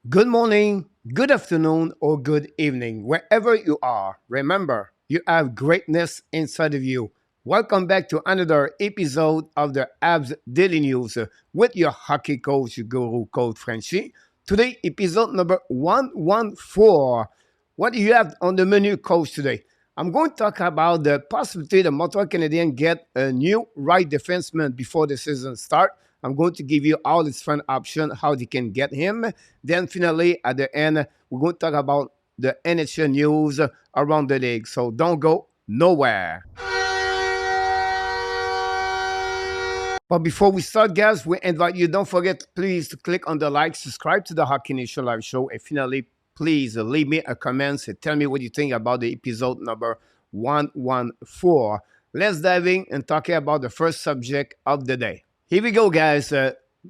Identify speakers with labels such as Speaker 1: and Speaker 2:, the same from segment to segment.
Speaker 1: Good morning, good afternoon, or good evening, wherever you are. Remember, you have greatness inside of you. Welcome back to another episode of the HABS Daily News with your hockey coach, guru, Coach Frenchy. Today, episode number 114. What do you have on the menu, coach, today? I'm going to talk about the possibility the Montreal Canadiens get a new right defenseman before the season starts. I'm going to give you all its fun options, how they can get him. Then finally, at the end, we're going to talk about the NHL news around the league. So don't go nowhere. But before we start, guys, we invite you, don't forget, please, to click on the like, subscribe to the Hockey Nation Live Show, and finally, please leave me a comment and tell me what you think about the episode number 114. Let's dive in and talk about the first subject of the day. Here we go, guys.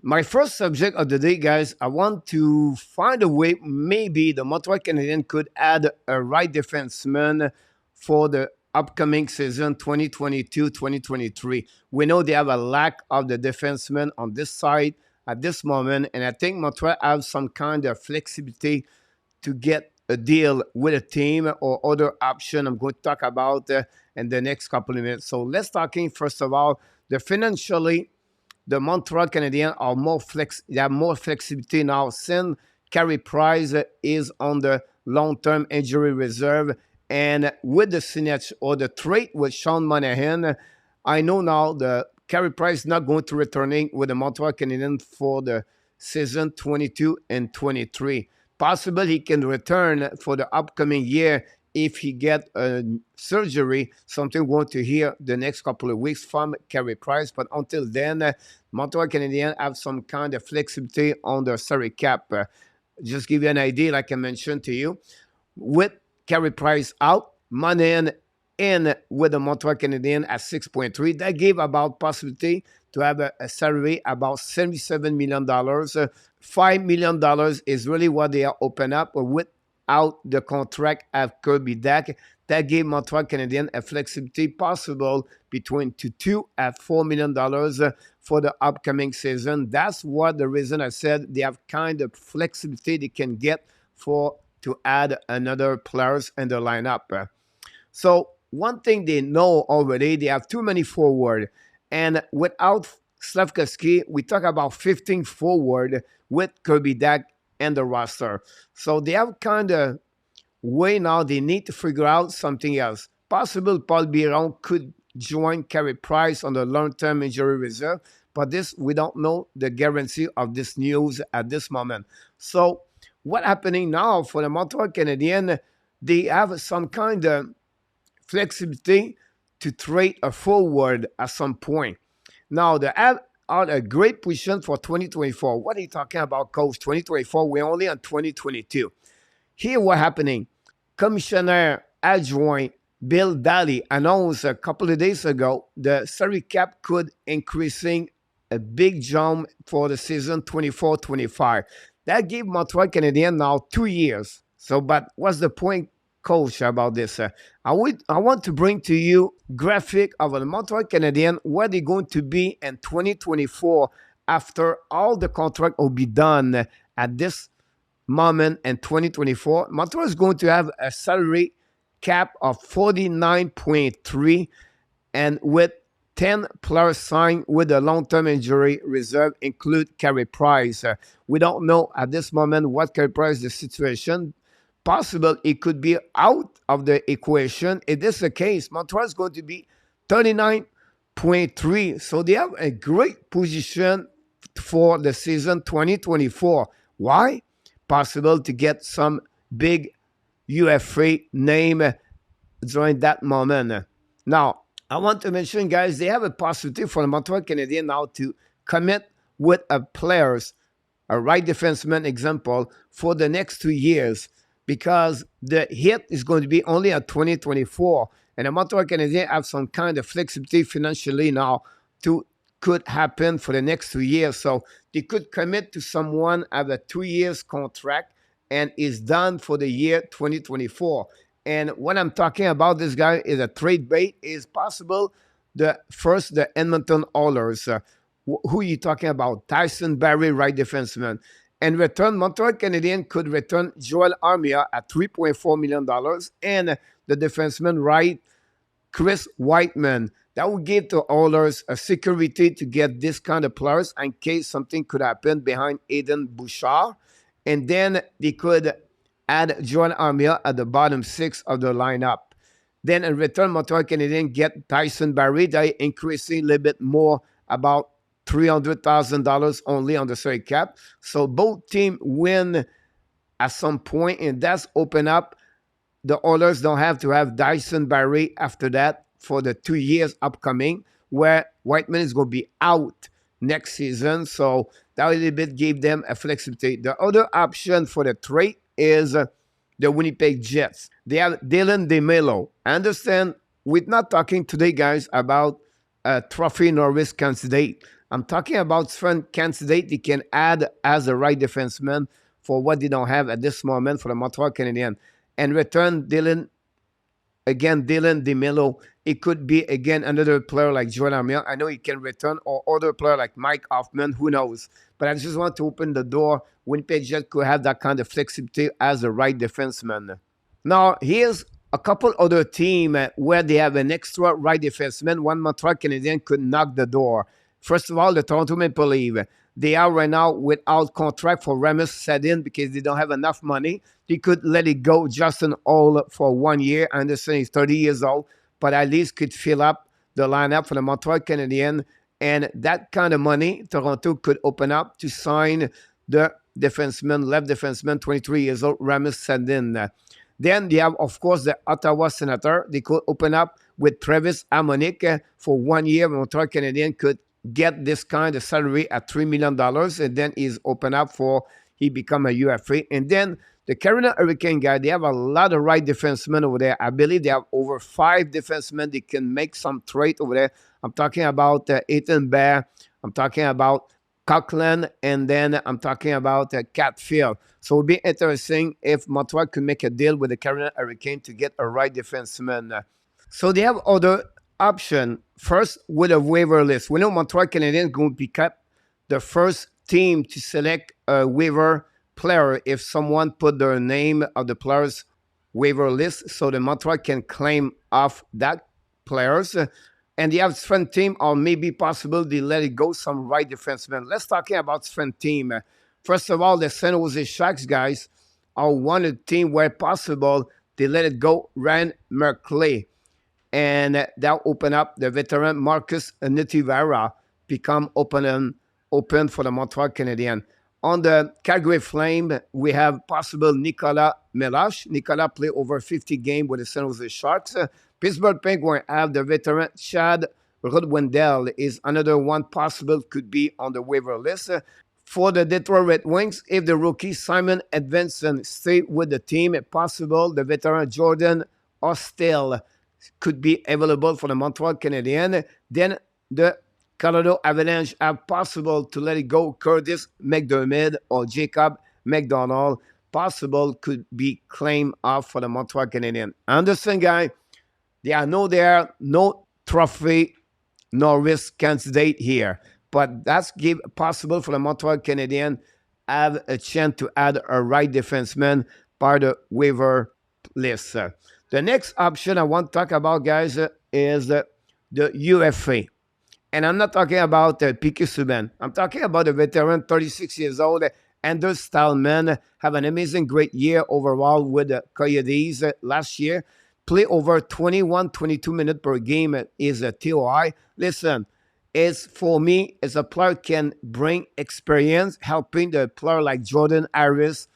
Speaker 1: My first subject of the day, guys, I want to find a way maybe the Montreal Canadiens could add a right defenseman for the upcoming season 2022-2023. We know they have a lack of the defenseman on this side at this moment, and I think Montreal has some kind of flexibility to get a deal with a team or other option I'm going to talk about in the next couple of minutes. So let's talk in, first of all, financially, the Montreal Canadiens are they have more flexibility now since Carey Price is on the long-term injury reserve. And with the signature or the trade with Sean Monahan, I know now the Carey Price is not going to returning with the Montreal Canadiens for the season 22 and 23. Possible he can return for the upcoming year if he get a surgery, something we're going to hear the next couple of weeks from Carey Price. But until then, Montreal Canadiens have some kind of flexibility on their salary cap. Just give you an idea, like I mentioned to you, with Carey Price out, Monahan in with the Montreal Canadiens at 6.3, that gave about possibility to have a salary about $77 million. $5 million is really what they are open up without the contract of Kirby Dach. That gave Montreal Canadiens a flexibility possible between $2 and $4 million for the upcoming season. That's what the reason I said they have kind of flexibility they can get to add another players in the lineup. So one thing they know already, they have too many forward. And without Slafkovsky, we talk about 15 forward with Kirby Dach and the roster. So they have kind of way now they need to figure out something else. Possible Paul Biron could join Carey Price on the long-term injury reserve, but this we don't know the guarantee of this news at this moment. So what's happening now for the Montreal Canadiens, they have some kind of flexibility to trade a forward at some point. Now, they are a great position for 2024. What are you talking about, coach? 2024, we're only on 2022. Here, what's happening? Commissioner adjoint Bill Daly announced a couple of days ago the salary cap could increasing a big jump for the season 24-25. That gave Montreal Canadiens now 2 years. So, but what's the point, coach, about this? I want to bring to you graphic of the Montreal Canadiens, where they're going to be in 2024 after all the contract will be done at this moment in 2024. Montreal is going to have a salary cap of 49.3 and with 10 players signed with a long-term injury reserve include Carey Price. We don't know at this moment what Carey Price the situation. Possible it could be out of the equation. If this is the case, Montreal is going to be 39.3. So they have a great position for the season 2024. Why? Possible to get some big UFA name during that moment. Now, I want to mention, guys, they have a possibility for the Montreal Canadiens now to commit with a players, a right defenseman example, for the next 2 years because the hit is going to be only at 2024. And the Montreal Canadiens have some kind of flexibility financially now to could happen for the next 2 years. So they could commit to someone at a 2 years contract and is done for the year 2024. And what I'm talking about, this guy is a trade bait. Is possible the Edmonton Oilers. Who are you talking about? Tyson Barrie, right defenseman. In return, Montreal Canadiens could return Joel Armia at $3.4 million and the defenseman right Chris Whiteman. That would give the owners a security to get this kind of players in case something could happen behind Aiden Bouchard. And then they could add Joel Armia at the bottom six of the lineup. Then in return, Montreal Canadiens get Tyson Barrie. They increasing a little bit more, about $300,000 only on the salary cap. So both teams win at some point, and that's open up. The Oilers don't have to have Dyson Barrie after that for the 2 years upcoming, where Whiteman is going to be out next season. So that a little bit gave them a flexibility. The other option for the trade is the Winnipeg Jets. They have Dylan DeMelo. I understand we're not talking today, guys, about a Trophy Norris candidate. I'm talking about some candidate they can add as a right defenseman for what they don't have at this moment for the Montreal Canadiens. And return Dylan DeMelo. It could be, again, another player like Joel Armia. I know he can return, or other player like Mike Hoffman. Who knows? But I just want to open the door. Winnipeg Jets could have that kind of flexibility as a right defenseman. Now, here's a couple other teams where they have an extra right defenseman. One Montreal Canadiens could knock the door. First of all, the Toronto Maple Leafs. They are right now without contract for Rasmus Sedin because they don't have enough money. They could let it go Justin Holl for 1 year. I understand he's 30 years old, but at least could fill up the lineup for the Montreal Canadiens. And that kind of money, Toronto could open up to sign the defenseman, left defenseman, 23 years old, Rasmus Sedin. Then they have, of course, the Ottawa Senator. They could open up with Travis Hamonic for 1 year. Montreal Canadiens could get this kind of salary at $3 million, and then he's open up for he become a UFA. And then the Carolina Hurricane guy, they have a lot of right defensemen over there. I believe they have over 5 defensemen. They can make some trade over there. I'm talking about Ethan Bear. I'm talking about Coughlin, and then I'm talking about Catfield. So it would be interesting if Montreal could make a deal with the Carolina Hurricane to get a right defenseman. So they have other option. First, with a waiver list. We know Montreal Canadiens going to pick up the first team to select a waiver player if someone put their name of the players waiver list, so the Montreal can claim off that players. And the strength team, or maybe possible they let it go some right defensemen. Let's talk about strength team. First of all, the San Jose Sharks guys are one of the team where possible they let it go Ryan Merkley. And that open up the veteran Marcus Nitivara become open for the Montreal Canadiens. On the Calgary Flame, we have possible Nicolas Melache. Nicolas played over 50 games with the San Jose Sharks. Pittsburgh Penguins have the veteran Chad Rudwendell is another one possible could be on the waiver list. For the Detroit Red Wings, if the rookie Simon Edvinsson stay with the team, possible the veteran Jordan Ostel could be available for the Montreal Canadiens. Then the Colorado Avalanche have possible to let it go Curtis McDermott or Jacob McDonald. Possible could be claimed off for the Montreal Canadiens. Understand, guy, there are no trophy Norris candidate here. But that's give possible for the Montreal Canadiens have a chance to add a right defenseman by the waiver list. The next option I want to talk about, guys, is the UFA. And I'm not talking about Piquet Subban. I'm talking about a veteran, 36 years old, Anders Stallman, have an amazing, great year overall with the Coyotes last year. Play over 21, 22 minutes per game is a TOI. Listen, it's for me, as a player can bring experience, helping the player like Jordan Harris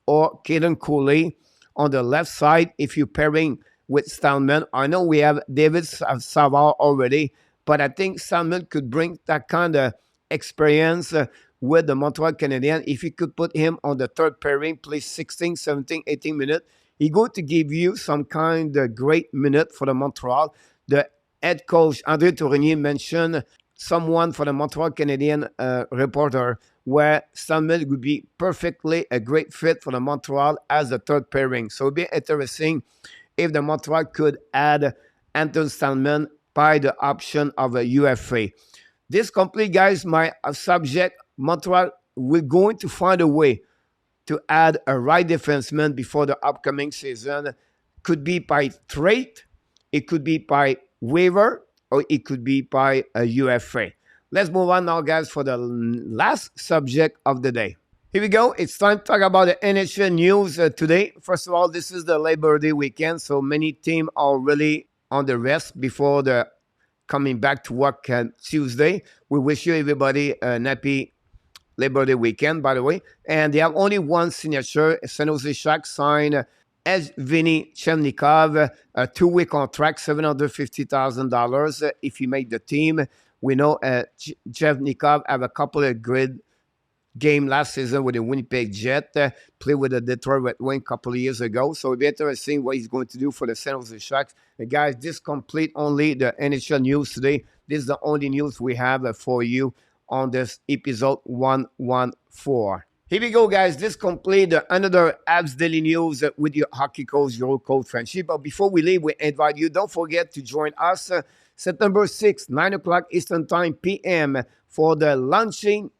Speaker 1: or Caden Cooley on the left side if you're pairing with Stallman. I know we have David Savard already, but I think Stallman could bring that kind of experience with the Montreal Canadiens. If you could put him on the third pairing, play 16, 17, 18 minutes, he's going to give you some kind of great minute for the Montreal. The head coach, André Tourigny, mentioned someone for the Montreal Canadiens reporter where Stallman would be perfectly a great fit for the Montreal as a third pairing. So it would be interesting if the Montreal could add Anton Stallman by the option of a UFA. This complete, guys, my subject, Montreal we're going to find a way to add a right defenseman before the upcoming season. Could be by trade, it could be by waiver, or it could be by a UFA. Let's move on now, guys, for the last subject of the day. Here we go. It's time to talk about the NHL news today. First of all, this is the Labor Day weekend, so many teams are really on the rest before the coming back to work Tuesday. We wish you, everybody, an happy Labor Day weekend, by the way. And they have only one signature. San Jose Sharks signed Evgeny Chemnikov, a 2-week contract, $750,000 if he made the team. We know Chemnikov have a couple of great game last season with the Winnipeg Jet, played with the Detroit Red Wings a couple of years ago. So it'll be interesting what he's going to do for the San Jose Sharks. And guys, this complete only the NHL news today. This is the only news we have for you on this episode 114. Here we go, guys. This complete another HABS Daily News with your hockey coach, your coach, FRENCHY. But before we leave, we invite you, don't forget to join us September 6th, 9 o'clock Eastern Time p.m. for the launching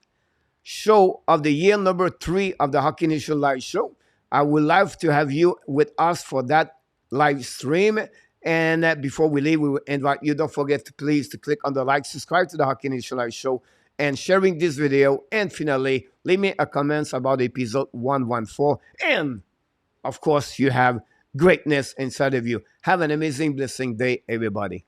Speaker 1: show of the year number 3 of the Hockey Nation Live Show. I would love to have you with us for that live stream. And before we leave, we will invite you, don't forget to please to click on the like, subscribe to the Hockey Nation Live Show, and sharing this video. And finally, leave me a comments about episode 114. And of course, you have greatness inside of you. Have an amazing, blessing day, everybody.